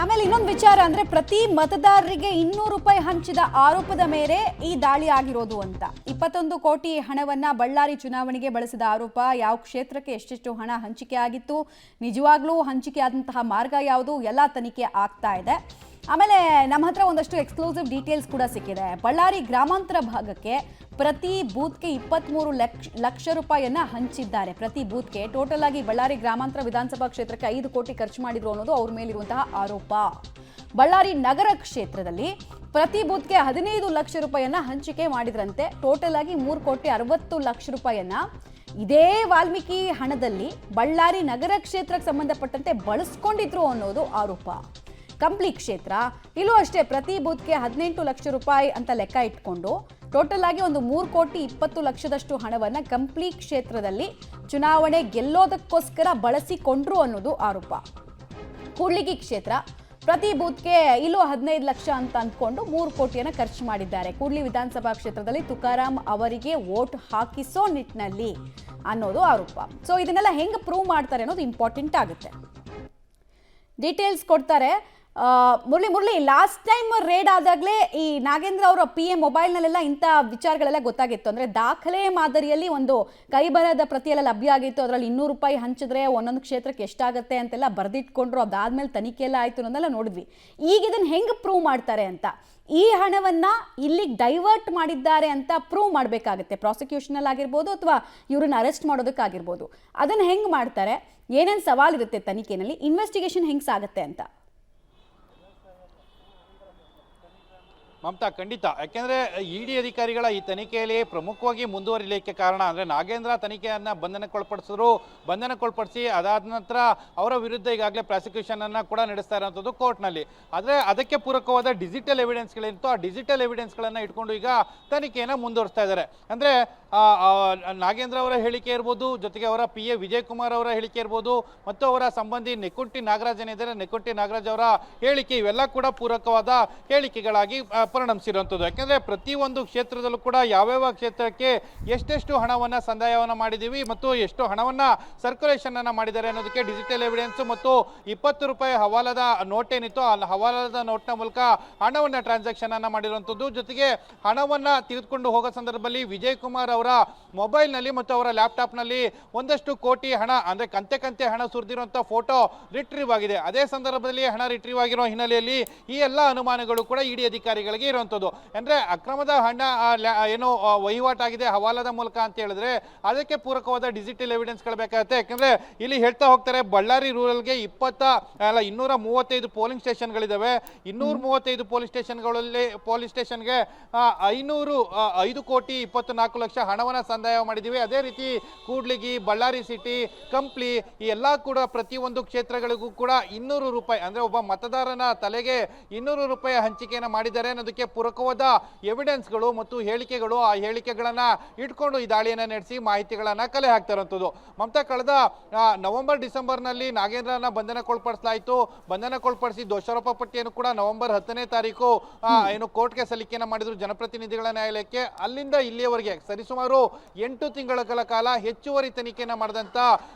ಆಮೇಲೆ ಇನ್ನೊಂದು ವಿಚಾರ ಅಂದ್ರೆ ಪ್ರತಿ ಮತದಾರರಿಗೆ 200 ರೂಪಾಯಿ ಹಂಚಿದ ಆರೋಪದ ಮೇಲೆ ಈ ದಾಳಿ ಆಗಿರೋದು ಅಂತ. 21 ಕೋಟಿ ಹಣವನ್ನ ಬಳ್ಳಾರಿ ಚುನಾವಣೆಗೆ ಬಳಸಿದ ಆರೋಪ. ಯಾವ ಕ್ಷೇತ್ರಕ್ಕೆ ಎಷ್ಟೆಷ್ಟು ಹಣ ಹಂಚಿಕೆ ಆಗಿತ್ತು, ನಿಜವಾಗ್ಲೂ ಹಂಚಿಕೆ ಆದಂತಹ ಮಾರ್ಗ ಯಾವುದು, ಎಲ್ಲ ತನಿಖೆ ಆಗ್ತಾ ಇದೆ. ಆಮೇಲೆ ನಮ್ಮ ಹತ್ರ ಒಂದಷ್ಟು ಎಕ್ಸ್ಕ್ಲೂಸಿವ್ ಡೀಟೇಲ್ಸ್ ಕೂಡ ಸಿಕ್ಕಿದೆ. ಬಳ್ಳಾರಿ ಗ್ರಾಮಾಂತರ ಭಾಗಕ್ಕೆ ಪ್ರತಿ ಬೂತ್ಗೆ 23 ಲಕ್ಷ ರೂಪಾಯಿಯನ್ನ ಹಂಚಿದ್ದಾರೆ. ಪ್ರತಿ ಬೂತ್ಗೆ ಟೋಟಲ್ ಆಗಿ ಬಳ್ಳಾರಿ ಗ್ರಾಮಾಂತರ ವಿಧಾನಸಭಾ ಕ್ಷೇತ್ರಕ್ಕೆ 5 ಕೋಟಿ ಖರ್ಚು ಮಾಡಿದ್ರು ಅನ್ನೋದು ಅವ್ರ ಮೇಲಿರುವಂತಹ ಆರೋಪ. ಬಳ್ಳಾರಿ ನಗರ ಕ್ಷೇತ್ರದಲ್ಲಿ ಪ್ರತಿ ಬೂತ್ಗೆ 15 ಲಕ್ಷ ರೂಪಾಯಿಯನ್ನ ಹಂಚಿಕೆ ಮಾಡಿದ್ರಂತೆ. ಟೋಟಲ್ ಆಗಿ 3 ಕೋಟಿ 60 ಲಕ್ಷ ರೂಪಾಯಿಯನ್ನ ಇದೇ ವಾಲ್ಮೀಕಿ ಹಣದಲ್ಲಿ ಬಳ್ಳಾರಿ ನಗರ ಕ್ಷೇತ್ರಕ್ಕೆ ಸಂಬಂಧಪಟ್ಟಂತೆ ಬಳಸ್ಕೊಂಡಿದ್ರು ಅನ್ನೋದು ಆರೋಪ. ಕಂಪ್ಲಿ ಕ್ಷೇತ್ರ ಇಲ್ಲೂ ಅಷ್ಟೇ ಪ್ರತಿ ಬೂತ್ಗೆ 18 ಲಕ್ಷ ರೂಪಾಯಿ ಅಂತ ಲೆಕ್ಕ ಇಟ್ಕೊಂಡು ಟೋಟಲ್ ಆಗಿ ಒಂದು 3 ಕೋಟಿ 20 ಲಕ್ಷದಷ್ಟು ಹಣವನ್ನು ಕಂಪ್ಲಿ ಕ್ಷೇತ್ರದಲ್ಲಿ ಚುನಾವಣೆ ಗೆಲ್ಲೋದಕ್ಕೋಸ್ಕರ ಬಳಸಿಕೊಂಡ್ರು ಅನ್ನೋದು ಆರೋಪ. ಕೂಡ್ಲಿಗಿ ಕ್ಷೇತ್ರ ಪ್ರತಿ ಬೂತ್ಗೆ ಇಲ್ಲೂ 15 ಲಕ್ಷ ಅಂತ ಅಂದ್ಕೊಂಡು 3 ಕೋಟಿಯನ್ನು ಖರ್ಚು ಮಾಡಿದ್ದಾರೆ. ಕೂಡ್ಲಿ ವಿಧಾನಸಭಾ ಕ್ಷೇತ್ರದಲ್ಲಿ ತುಕಾರಾಮ್ ಅವರಿಗೆ ವೋಟ್ ಹಾಕಿಸೋ ನಿಟ್ಟಿನಲ್ಲಿ ಅನ್ನೋದು ಆರೋಪ. ಸೊ ಇದನ್ನೆಲ್ಲ ಹೆಂಗೆ ಪ್ರೂವ್ ಮಾಡ್ತಾರೆ ಅನ್ನೋದು ಇಂಪಾರ್ಟೆಂಟ್ ಆಗುತ್ತೆ. ಡೀಟೇಲ್ಸ್ ಕೊಡ್ತಾರೆ ಮುರಳಿ. ಲಾಸ್ಟ್ ಟೈಮ್ ರೇಡ್ ಆದಾಗಲೇ ಈ ನಾಗೇಂದ್ರ ಅವರ PM ಮೊಬೈಲ್ನಲ್ಲೆಲ್ಲ ಇಂಥ ವಿಚಾರಗಳೆಲ್ಲ ಗೊತ್ತಾಗಿತ್ತು. ಅಂದರೆ ದಾಖಲೆ ಮಾದರಿಯಲ್ಲಿ ಒಂದು ಕೈಬರಹದ ಪ್ರತಿಯೆಲ್ಲ ಲಭ್ಯ ಆಗಿತ್ತು. ಅದರಲ್ಲಿ 200 ರೂಪಾಯಿ ಹಂಚಿದ್ರೆ ಒಂದೊಂದು ಕ್ಷೇತ್ರಕ್ಕೆ ಎಷ್ಟಾಗುತ್ತೆ ಅಂತೆಲ್ಲ ಬರೆದಿಟ್ಕೊಂಡ್ರು. ಅದಾದ್ಮೇಲೆ ತನಿಖೆ ಎಲ್ಲ ಆಯಿತು ಅನ್ನೋದೆಲ್ಲ ನೋಡಿದ್ವಿ. ಈಗ ಇದನ್ನು ಹೆಂಗೆ ಪ್ರೂವ್ ಮಾಡ್ತಾರೆ ಅಂತ, ಈ ಹಣವನ್ನು ಇಲ್ಲಿಗೆ ಡೈವರ್ಟ್ ಮಾಡಿದ್ದಾರೆ ಅಂತ ಪ್ರೂವ್ ಮಾಡಬೇಕಾಗುತ್ತೆ. ಪ್ರಾಸಿಕ್ಯೂಷನಲ್ಲಿ ಆಗಿರ್ಬೋದು ಅಥವಾ ಇವ್ರನ್ನ ಅರೆಸ್ಟ್ ಮಾಡೋದಕ್ಕಾಗಿರ್ಬೋದು. ಅದನ್ನು ಹೆಂಗೆ ಮಾಡ್ತಾರೆ, ಏನೇನು ಸವಾಲಿರುತ್ತೆ ತನಿಖೆಯಲ್ಲಿ, ಇನ್ವೆಸ್ಟಿಗೇಷನ್ ಹೆಂಗೆ ಸಾಗುತ್ತೆ ಅಂತ. ಮಮತಾ, ಖಂಡಿತ. ಯಾಕೆಂದರೆ ED ಅಧಿಕಾರಿಗಳ ಈ ತನಿಖೆಯಲ್ಲಿ ಪ್ರಮುಖವಾಗಿ ಮುಂದುವರಿಲಿಕ್ಕೆ ಕಾರಣ ಅಂದರೆ ನಾಗೇಂದ್ರ ತನಿಖೆಯನ್ನು ಬಂಧನಕ್ಕೊಳಪಡಿಸಿ ಅದಾದ ನಂತರ ಅವರ ವಿರುದ್ಧ ಈಗಾಗಲೇ ಪ್ರಾಸಿಕ್ಯೂಷನನ್ನು ಕೂಡ ನಡೆಸ್ತಾ ಇರೋಂಥದ್ದು ಕೋರ್ಟ್ನಲ್ಲಿ. ಆದರೆ ಅದಕ್ಕೆ ಪೂರಕವಾದ ಡಿಜಿಟಲ್ ಎವಿಡೆನ್ಸ್ಗಳೇನಿತ್ತು, ಆ ಡಿಜಿಟಲ್ ಎವಿಡೆನ್ಸ್ಗಳನ್ನು ಇಟ್ಕೊಂಡು ಈಗ ತನಿಖೆಯನ್ನು ಮುಂದುವರಿಸ್ತಾ ಇದ್ದಾರೆ. ಅಂದರೆ ನಾಗೇಂದ್ರ ಅವರ ಹೇಳಿಕೆ ಇರ್ಬೋದು, ಜೊತೆಗೆ ಅವರ PA ವಿಜಯ್ ಕುಮಾರ್ ಅವರ ಹೇಳಿಕೆ ಇರ್ಬೋದು, ಮತ್ತು ಅವರ ಸಂಬಂಧಿ ನೆಕ್ಕುಂಟಿ ನಾಗರಾಜ್ ಏನಿದ್ದಾರೆ, ನೆಕ್ಕುಂಟಿ ನಾಗರಾಜ್ ಅವರ ಹೇಳಿಕೆ, ಇವೆಲ್ಲ ಕೂಡ ಪೂರಕವಾದ ಹೇಳಿಕೆಗಳಾಗಿ ಪರಿಣಮಿಸಿರುವಂಥದ್ದು. ಯಾಕೆಂದರೆ ಪ್ರತಿಯೊಂದು ಕ್ಷೇತ್ರದಲ್ಲೂ ಕೂಡ ಯಾವ್ಯಾವ ಕ್ಷೇತ್ರಕ್ಕೆ ಎಷ್ಟೆಷ್ಟು ಹಣವನ್ನು ಸಂದಾಯವನ್ನು ಮಾಡಿದ್ದೀವಿ ಮತ್ತು ಎಷ್ಟು ಹಣವನ್ನು ಸರ್ಕ್ಯುಲೇಷನ್ ಅನ್ನು ಮಾಡಿದ್ದಾರೆ ಅನ್ನೋದಕ್ಕೆ ಡಿಜಿಟಲ್ ಎವಿಡೆನ್ಸ್ ಮತ್ತು 20 ರೂಪಾಯಿ ಹವಾಲದ ನೋಟ್ ಏನಿತ್ತು, ಆ ಹವಾಲದ ನೋಟ್ನ ಮೂಲಕ ಹಣವನ್ನು ಟ್ರಾನ್ಸಾಕ್ಷನ್ ಅನ್ನು ಮಾಡಿರುವಂಥದ್ದು. ಜೊತೆಗೆ ಹಣವನ್ನು ತೆಗೆದುಕೊಂಡು ಹೋಗೋ ಸಂದರ್ಭದಲ್ಲಿ ವಿಜಯ್ ಕುಮಾರ್ ಅವರ ಮೊಬೈಲ್ನಲ್ಲಿ ಮತ್ತು ಅವರ ಲ್ಯಾಪ್ಟಾಪ್ನಲ್ಲಿ ಒಂದಷ್ಟು ಕೋಟಿ ಹಣ ಅಂದರೆ ಕಂತೆ ಹಣ ಸುರಿದಿರುವಂಥ ಫೋಟೋ ರಿಟ್ರೀವ್ ಆಗಿದೆ. ಅದೇ ಸಂದರ್ಭದಲ್ಲಿ ಹಣ ರಿಟ್ರೀವ್ ಆಗಿರೋ ಹಿನ್ನೆಲೆಯಲ್ಲಿ ಈ ಎಲ್ಲ ಅನುಮಾನಗಳು ಕೂಡ ED ಅಧಿಕಾರಿಗಳಿಗೆ ಇರುವಂಥದ್ದು. ಅಂದರೆ ಅಕ್ರಮದ ಹಣ ಏನೋ ವಹಿವಾಟಾಗಿದೆ ಹವಾಲದ ಮೂಲಕ ಅಂತ ಹೇಳಿದ್ರೆ ಅದಕ್ಕೆ ಪೂರಕವಾದ ಡಿಜಿಟಲ್ ಎವಿಡೆನ್ಸ್ಗಳು ಬೇಕಾಗುತ್ತೆ. ಯಾಕಂದ್ರೆ ಇಲ್ಲಿ ಹೇಳ್ತಾ ಹೋಗ್ತಾರೆ, ಬಳ್ಳಾರಿ ರೂರಲ್ಗೆ 235 ಪೋಲಿಂಗ್ ಸ್ಟೇಷನ್ಗಳಿದ್ದಾವೆ. 235 ಪೊಲೀಸ್ ಸ್ಟೇಷನ್ಗೆ 5 ಕೋಟಿ 24 ಲಕ್ಷ ಹಣವನ್ನು ಸಂದಾಯ ಮಾಡಿದ್ದೀವಿ. ಅದೇ ರೀತಿ ಕೂಡ್ಲಿಗಿ, ಬಳ್ಳಾರಿ ಸಿಟಿ, ಕಂಪ್ಲಿ ಈ ಎಲ್ಲ ಕೂಡ ಪ್ರತಿಯೊಂದು ಕ್ಷೇತ್ರಗಳಿಗೂ ಕೂಡ 200 ರೂಪಾಯಿ ಅಂದರೆ ಒಬ್ಬ ಮತದಾರನ ತಲೆಗೆ 200 ರೂಪಾಯಿ ಹಂಚಿಕೆಯನ್ನು ಮಾಡಿದ್ದಾರೆ ಅನ್ನೋದಕ್ಕೆ ಪೂರಕವಾದ ಎವಿಡೆನ್ಸ್ಗಳು ಮತ್ತು ಹೇಳಿಕೆಗಳು, ಆ ಹೇಳಿಕೆಗಳನ್ನು ಇಟ್ಕೊಂಡು ಈ ದಾಳಿಯನ್ನು ನಡೆಸಿ ಮಾಹಿತಿಗಳನ್ನು ಕಲೆ ಹಾಕ್ತಾ ಇರುವಂಥದ್ದು. ಮಮತಾ, ಕಳೆದ ನವೆಂಬರ್ ಡಿಸೆಂಬರ್ನಲ್ಲಿ ನಾಗೇಂದ್ರನ ಬಂಧನಕ್ಕೊಳಪಡಿಸಿ ದೋಷಾರೋಪ ಪಟ್ಟಿಯನ್ನು ಕೂಡ ನವೆಂಬರ್ 10ನೇ ತಾರೀಕು ಏನು ಕೋರ್ಟ್ಗೆ ಸಲ್ಲಿಕೆಯನ್ನು ಮಾಡಿದ್ರು ಜನಪ್ರತಿನಿಧಿಗಳ ನ್ಯಾಯಾಲಯಕ್ಕೆ. ಅಲ್ಲಿಂದ ಇಲ್ಲಿಯವರೆಗೆ ಸರಿಸುಮಾರು 8 ತಿಂಗಳ ಕಾಲ ಹೆಚ್ಚುವರಿ ತನಿಖೆಯನ್ನು ಮಾಡಿದಂಥ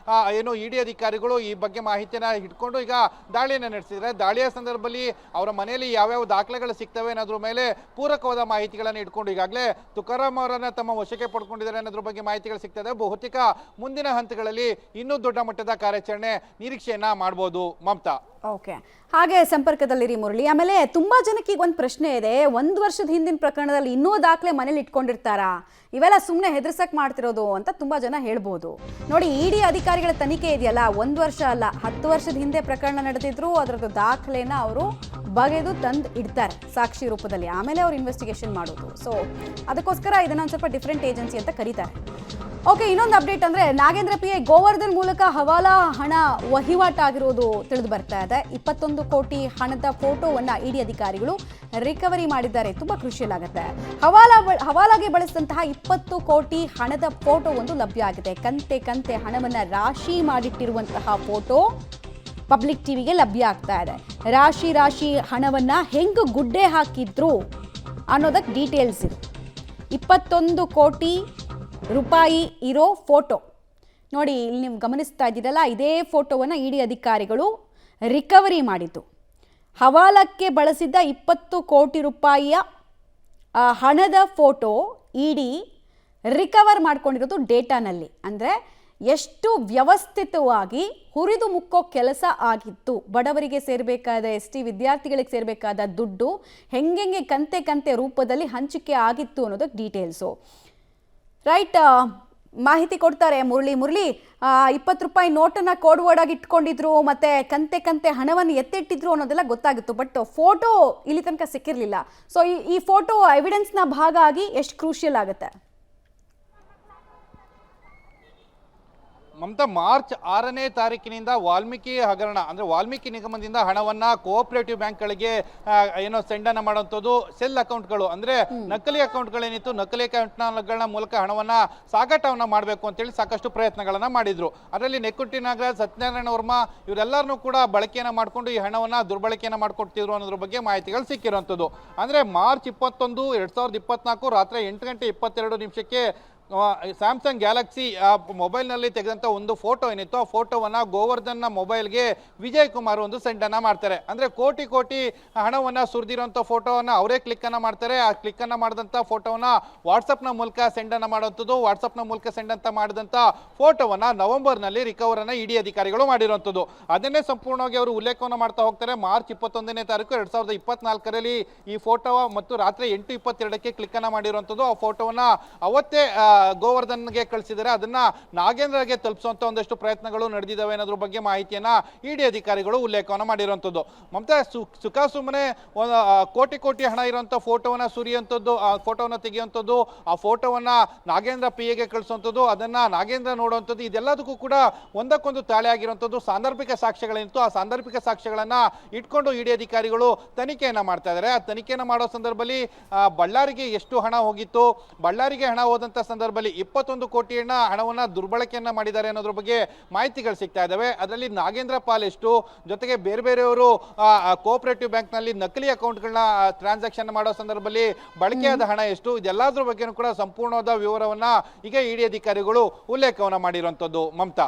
ಏನು ED ಅಧಿಕಾರಿಗಳು ಈ ಬಗ್ಗೆ ಮಾಹಿತಿಯನ್ನು ಇಟ್ಕೊಂಡು ಈಗ ದಾಳಿಯನ್ನು ನಡೆಸಿದ್ದಾರೆ. ದಾಳಿಯ ಸಂದರ್ಭದಲ್ಲಿ ಅವರ ಮನೆಯಲ್ಲಿ ಯಾವ್ಯಾವ ದಾಖಲೆಗಳು ಸಿಗ್ತವೆ ಅನ್ನೋದ್ರ ಮೇಲೆ ಪೂರಕವಾದ ಮಾಹಿತಿಗಳನ್ನು ಇಟ್ಕೊಂಡು ಈಗಾಗಲೇ ತುಕಾರಾಮ್ ಅವರನ್ನ ತಮ್ಮ ವಶಕ್ಕೆ ಪಡ್ಕೊಂಡಿದ್ದಾರೆ ಅನ್ನೋದ್ರ ಬಗ್ಗೆ ಮಾಹಿತಿಗಳು ಸಿಗ್ತದೆ. ಬಹುತೇಕ ಮುಂದಿನ ಹಂತಗಳಲ್ಲಿ ಇನ್ನೂ ದೊಡ್ಡ ಮಟ್ಟದ ಕಾರ್ಯಾಚರಣೆ ನಿರೀಕ್ಷೆಯನ್ನ ಮಾಡಬಹುದು. ಮಮತಾ, ಓಕೆ, ಹಾಗೆ ಸಂಪರ್ಕದಲ್ಲಿರಿ ಮುರಳಿ. ಆಮೇಲೆ ತುಂಬಾ ಜನಕ್ಕೆ ಈಗ ಒಂದು ಪ್ರಶ್ನೆ ಇದೆ, 1 ವರ್ಷದ ಹಿಂದಿನ ಪ್ರಕರಣದಲ್ಲಿ ಇನ್ನೂ ದಾಖಲೆ ಮನೇಲಿ ಇಟ್ಕೊಂಡಿರ್ತಾರಾ, ಇವೆಲ್ಲ ಸುಮ್ಮನೆ ಹೆದರ್ಸಕ್ ಮಾಡ್ತಿರೋದು ಅಂತ ತುಂಬಾ ಜನ ಹೇಳ್ಬೋದು. ನೋಡಿ, ED ಅಧಿಕಾರಿಗಳ ತನಿಖೆ ಇದೆಯಲ್ಲ, 1 ವರ್ಷ ಅಲ್ಲ 10 ವರ್ಷದ ಹಿಂದೆ ಪ್ರಕರಣ ನಡೆದಿದ್ರು ಅದರದ್ದು ದಾಖಲೆನ ಅವರು ಬಗೆದು ತಂದು ಇಡ್ತಾರೆ ಸಾಕ್ಷಿ ರೂಪದಲ್ಲಿ, ಆಮೇಲೆ ಅವ್ರು ಇನ್ವೆಸ್ಟಿಗೇಷನ್ ಮಾಡೋದು. ಸೊ ಅದಕ್ಕೋಸ್ಕರ ಇದನ್ನ ಒಂದು ಸ್ವಲ್ಪ ಡಿಫ್ರೆಂಟ್ ಏಜೆನ್ಸಿ ಅಂತ ಕರೀತಾರೆ. ಓಕೆ, ಇನ್ನೊಂದು ಅಪ್ಡೇಟ್ ಅಂದರೆ ನಾಗೇಂದ್ರ PA ಗೋವರ್ಧನ್ ಮೂಲಕ ಹವಾಲಾ ಹಣ ವಹಿವಾಟಾಗಿರೋದು ತಿಳಿದು ಬರ್ತಾ ಇದೆ. 21 ಕೋಟಿ ಹಣದ ಫೋಟೋವನ್ನು ED ಅಧಿಕಾರಿಗಳು ರಿಕವರಿ ಮಾಡಿದ್ದಾರೆ. ತುಂಬ ಕ್ರೂಷಿಯಲ್ ಆಗುತ್ತೆ. ಹವಾಲಾಗೆ ಬಳಸಿದಂತಹ 20 ಕೋಟಿ ಹಣದ ಫೋಟೋ ಒಂದು ಲಭ್ಯ ಆಗಿದೆ. ಕಂತೆ ಹಣವನ್ನು ರಾಶಿ ಮಾಡಿಟ್ಟಿರುವಂತಹ ಫೋಟೋ ಪಬ್ಲಿಕ್ ಟಿವಿಗೆ ಲಭ್ಯ ಆಗ್ತಾ ಇದೆ. ರಾಶಿ ಹಣವನ್ನು ಹೆಂಗೆ ಗುಡ್ಡೆ ಹಾಕಿದ್ರು ಅನ್ನೋದಕ್ಕೆ ಡೀಟೇಲ್ಸ್ ಇದೆ. 21 ಕೋಟಿ ರೂಪಾಯಿ ಇರೋ ಫೋಟೋ ನೋಡಿ, ಇಲ್ಲಿ ನೀವು ಗಮನಿಸ್ತಾ ಇದ್ದೀರಲ್ಲ, ಇದೇ ಫೋಟೋವನ್ನು ED ಅಧಿಕಾರಿಗಳು ರಿಕವರಿ ಮಾಡಿದ್ದು. ಹವಾಲಕ್ಕೆ ಬಳಸಿದ್ದ 20 ಕೋಟಿ ರೂಪಾಯಿಯ ಹಣದ ಫೋಟೋ ಇಡಿ ರಿಕವರ್ ಮಾಡ್ಕೊಂಡಿರೋದು ಡೇಟಾನಲ್ಲಿ. ಅಂದರೆ ಎಷ್ಟು ವ್ಯವಸ್ಥಿತವಾಗಿ ಹುರಿದು ಮುಕ್ಕೋ ಕೆಲಸ ಆಗಿತ್ತು. ಬಡವರಿಗೆ ಸೇರಬೇಕಾದ ST ವಿದ್ಯಾರ್ಥಿಗಳಿಗೆ ಸೇರಬೇಕಾದ ದುಡ್ಡು ಹೆಂಗೆ ಕಂತೆ ಕಂತೆ ರೂಪದಲ್ಲಿ ಹಂಚಿಕೆ ಆಗಿತ್ತು ಅನ್ನೋದು ಡೀಟೇಲ್ಸು. ರೈಟ್, ಮಾಹಿತಿ ಕೊಡ್ತಾರೆ ಮುರಳಿ. 20 ರೂಪಾಯಿ ನೋಟನ್ನು ಕೋಡ್ ವರ್ಡ್ ಆಗಿ ಇಟ್ಕೊಂಡಿದ್ರು, ಮತ್ತೆ ಕಂತೆ ಕಂತೆ ಹಣವನ್ನು ಎತ್ತಿಟ್ಟಿದ್ರು ಅನ್ನೋದೆಲ್ಲ ಗೊತ್ತಾಗಿತ್ತು. ಬಟ್ ಫೋಟೋ ಇಲ್ಲಿ ತನಕ ಸಿಕ್ಕಿರಲಿಲ್ಲ. ಸೊ ಈ ಫೋಟೋ ಎವಿಡೆನ್ಸ್ನ ಭಾಗ ಆಗಿ ಎಷ್ಟು ಕ್ರೂಷಿಯಲ್ ಆಗುತ್ತೆ? ಮಮತಾ, ಮಾರ್ಚ್ 6ನೇ ತಾರೀಕಿನಿಂದ ವಾಲ್ಮೀಕಿ ಹಗರಣ ಅಂದ್ರೆ ವಾಲ್ಮೀಕಿ ನಿಗಮದಿಂದ ಹಣವನ್ನ ಕೋಆಪರೇಟಿವ್ ಬ್ಯಾಂಕ್ಗಳಿಗೆ ಏನೋ ಸೆಂಡನ್ನು ಮಾಡುವಂಥದ್ದು ಸೆಲ್ ಅಕೌಂಟ್ಗಳು ಅಂದ್ರೆ ನಕಲಿ ಅಕೌಂಟ್ಗಳೇನಿತ್ತು, ನಕಲಿ ಅಕೌಂಟ್ಗಳ ಮೂಲಕ ಹಣವನ್ನ ಸಾಗಾಟವನ್ನ ಮಾಡಬೇಕು ಅಂತೇಳಿ ಸಾಕಷ್ಟು ಪ್ರಯತ್ನಗಳನ್ನ ಮಾಡಿದ್ರು. ಅದರಲ್ಲಿ ನೆಕ್ಕುಂಟಿ ನಾಗರಾಜ್, ಸತ್ಯನಾರಾಯಣ ವರ್ಮಾ ಇವರೆಲ್ಲರನ್ನೂ ಕೂಡ ಬಳಕೆಯನ್ನ ಮಾಡಿಕೊಂಡು ಈ ಹಣವನ್ನ ದುರ್ಬಳಕೆಯನ್ನ ಮಾಡ್ಕೊಡ್ತಿದ್ರು ಅನ್ನೋದ್ರ ಬಗ್ಗೆ ಮಾಹಿತಿಗಳು ಸಿಕ್ಕಿರುವಂಥದ್ದು. ಅಂದ್ರೆ ಮಾರ್ಚ್ 21, 2024 ರಾತ್ರಿ 8:22 ಸ್ಯಾಮ್ಸಂಗ್ ಗ್ಯಾಲಕ್ಸಿ ಮೊಬೈಲ್ನಲ್ಲಿ ತೆಗೆದಂಥ ಒಂದು ಫೋಟೋ ಏನಿತ್ತು, ಆ ಫೋಟೋವನ್ನು ಗೋವರ್ಧನ್ನ ಮೊಬೈಲ್ಗೆ ವಿಜಯ್ ಕುಮಾರ್ ಒಂದು ಸೆಂಡನ್ನು ಮಾಡ್ತಾರೆ. ಅಂದರೆ ಕೋಟಿ ಕೋಟಿ ಹಣವನ್ನು ಸುರಿದಿರೋಂಥ ಫೋಟೋವನ್ನು ಅವರೇ ಕ್ಲಿಕ್ಕನ್ನು ಮಾಡ್ತಾರೆ. ಆ ಕ್ಲಿಕ್ಕನ್ನು ಮಾಡಿದಂಥ ಫೋಟೋವನ್ನು ವಾಟ್ಸಪ್ನ ಮೂಲಕ ಸೆಂಡನ್ನು ಮಾಡುವಂಥದ್ದು. ವಾಟ್ಸಪ್ನ ಮೂಲಕ ಸೆಂಡ್ ಅಂತ ಮಾಡಿದಂಥ ಫೋಟೋವನ್ನು ನವೆಂಬರ್ನಲ್ಲಿ ರಿಕವರನ್ನು ಇಡಿ ಅಧಿಕಾರಿಗಳು ಮಾಡಿರುವಂಥದ್ದು. ಅದನ್ನೇ ಸಂಪೂರ್ಣವಾಗಿ ಅವರು ಉಲ್ಲೇಖವನ್ನು ಮಾಡ್ತಾ ಹೋಗ್ತಾರೆ. ಮಾರ್ಚ್ 21ನೇ ತಾರೀಕು 2024ರಲ್ಲಿ ಈ ಫೋಟೋ ಮತ್ತು ರಾತ್ರಿ 8:22ಕ್ಕೆ ಕ್ಲಿಕ್ಕನ್ನು ಮಾಡಿರುವಂಥದ್ದು. ಆ ಫೋಟೋವನ್ನು ಅವತ್ತೇ ಗೋವರ್ಧನ್ಗೆ ಕಳಿಸಿದರೆ ಅದನ್ನ ನಾಗೇಂದ್ರಗೆ ತಲುಪಿಸುವಂತ ಒಂದಷ್ಟು ಪ್ರಯತ್ನಗಳು ನಡೆದಿದ್ದಾವೆ ಅನ್ನೋದ್ರ ಬಗ್ಗೆ ಮಾಹಿತಿಯನ್ನ ಇಡಿ ಅಧಿಕಾರಿಗಳು ಉಲ್ಲೇಖವನ್ನು ಮಾಡಿರುವಂಥದ್ದು. ಮಮತಾ, ಸುಖ ಸುಮ್ಮನೆ ಕೋಟಿ ಕೋಟಿ ಹಣ ಇರುವಂತ ಫೋಟೋವನ್ನ ಸುರಿಯುವಂಥದ್ದು, ಆ ಫೋಟೋವನ್ನ ತೆಗೆಯುವಂಥದ್ದು, ಆ ಫೋಟೋವನ್ನ ನಾಗೇಂದ್ರ PAಗೆ ಕಳಿಸುವಂಥದ್ದು, ಅದನ್ನ ನಾಗೇಂದ್ರ ನೋಡುವಂಥದ್ದು, ಇದೆಲ್ಲದಕ್ಕೂ ಕೂಡ ಒಂದಕ್ಕೊಂದು ತಾಳೆ ಆಗಿರುವಂಥದ್ದು ಸಾಂದರ್ಭಿಕ ಸಾಕ್ಷ್ಯಗಳೇನಿತ್ತು. ಆ ಸಾಂದರ್ಭಿಕ ಸಾಕ್ಷ್ಯಗಳನ್ನ ಇಟ್ಕೊಂಡು ಇಡಿ ಅಧಿಕಾರಿಗಳು ತನಿಖೆಯನ್ನ ಮಾಡ್ತಾ ಇದ್ದಾರೆ. ಆ ತನಿಖೆಯನ್ನ ಮಾಡೋ ಸಂದರ್ಭದಲ್ಲಿ ಬಳ್ಳಾರಿಗೆ ಎಷ್ಟು ಹಣ ಹೋಗಿತ್ತು, ಬಳ್ಳಾರಿಗೆ ಹಣ ಹೋದಂತ ಸಂದರ್ಭ 21 ಕೋಟಿಯನ್ನ ಹಣವನ್ನ ದುರ್ಬಳಕೆಯನ್ನ ಮಾಡಿದ್ದಾರೆ ಅನ್ನೋದ್ರ ಬಗ್ಗೆ ಮಾಹಿತಿಗಳು ಸಿಗ್ತಾ ಇದಾವೆ. ಅದರಲ್ಲಿ ನಾಗೇಂದ್ರ ಪಾಲ್ ಎಷ್ಟು, ಜೊತೆಗೆ ಬೇರೆ ಬೇರೆಯವರು ಕೋಆಪರೇಟಿವ್ ಬ್ಯಾಂಕ್ ನಲ್ಲಿ ನಕಲಿ ಅಕೌಂಟ್ಗಳನ್ನ ಟ್ರಾನ್ಸಾಕ್ಷನ್ ಮಾಡೋ ಸಂದರ್ಭದಲ್ಲಿ ಬಳಕೆಯಾದ ಹಣ ಎಷ್ಟು, ಇದೆಲ್ಲದ್ರ ಬಗ್ಗೆ ಕೂಡ ಸಂಪೂರ್ಣವಾದ ವಿವರವನ್ನ ಈಗ ಇಡಿ ಅಧಿಕಾರಿಗಳು ಉಲ್ಲೇಖವನ್ನ ಮಾಡಿರುವಂತದ್ದು. ಮಮತಾ.